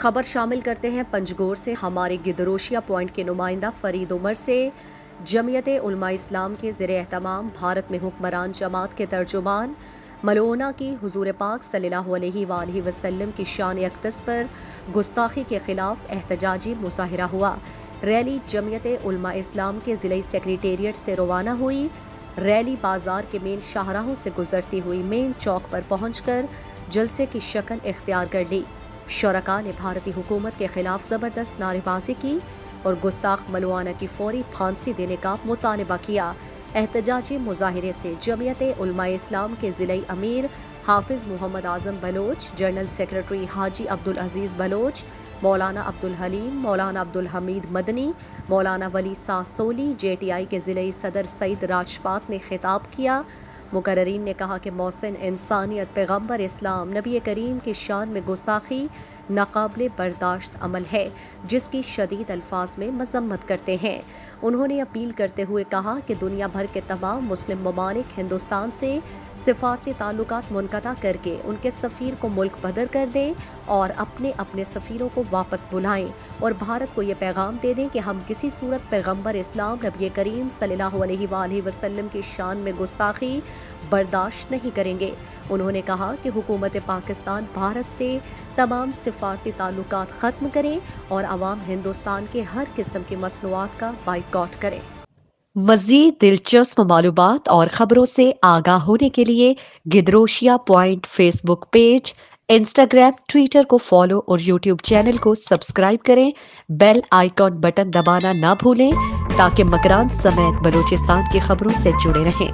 خبر شامل کرتے ہیں پنجگور سے۔ ہمارے گدروشیا پوائنٹ کے نمائندہ فرید عمر سے جمعیت علماء اسلام کے زیر اہتمام بھارت میں حکمران جماعت کے ترجمان ملعونہ کی حضور پاک صلی اللہ علیہ وآلہ وسلم کی شان اقدس پر گستاخی کے خلاف احتجاجی مظاہرہ ہوا۔ ریلی جمعیت علماء اسلام کے ضلعی سیکریٹریٹ سے روانہ ہوئی۔ ریلی بازار کے مین شاہراہوں سے گزرتی ہوئی مین چوک پر پہنچ کر جلسے کی شکل اختیار کر لی۔ شرکاء نے بھارتی حکومت کے خلاف زبردست نعرے بازی کی اور گستاخ ملعونہ کی فوری پھانسی دینے کا مطالبہ کیا۔ احتجاجی مظاہرے سے جمعیت علماء اسلام کے ضلعی امیر حافظ محمد اعظم بلوچ، جنرل سیکرٹری حاجی عبدالعزیز بلوچ، مولانا عبدالحلیم، مولانا عبدالحمید مدنی، مولانا ولی ساسولی، JTI کے ضلعی صدر سعید راجپات نے خطاب کیا۔ مقررین نے کہا کہ محسن انسانیت پیغمبر اسلام نبی کریم کی شان میں گستاخی ناقابل برداشت عمل ہے، جس کی شدید الفاظ میں مذمت کرتے ہیں۔ انہوں نے اپیل کرتے ہوئے کہا کہ دنیا بھر کے تمام مسلم ممالک ہندوستان سے سفارتی تعلقات منقطع کر کے ان کے سفیر کو ملک بدر کر دیں اور اپنے اپنے سفیروں کو واپس بلائیں اور بھارت کو یہ پیغام دے دیں کہ ہم کسی صورت پیغمبر اسلام نبی کریم صلی اللہ علیہ وآلہ وسلم کی شان میں گستاخی برداشت نہیں کریں گے۔ انہوں نے کہا کہ حکومت پاکستان بھارت سے تمام سفارتی تعلقات ختم کرے اور عوام ہندوستان کے ہر قسم کی مصنوعات کا بائیکاٹ کرے۔ مزید دلچسپ معلومات اور خبروں سے آگاہ ہونے کے لیے Gedrosia point Facebook page, Instagram, Twitter کو فالو اور یوٹیوب چینل کو سبسکرائب کریں۔ بیل آئیکن بٹن دبانا نہ بھولیں تاکہ مکران سمیت بلوچستان کی خبروں سے جڑے رہیں۔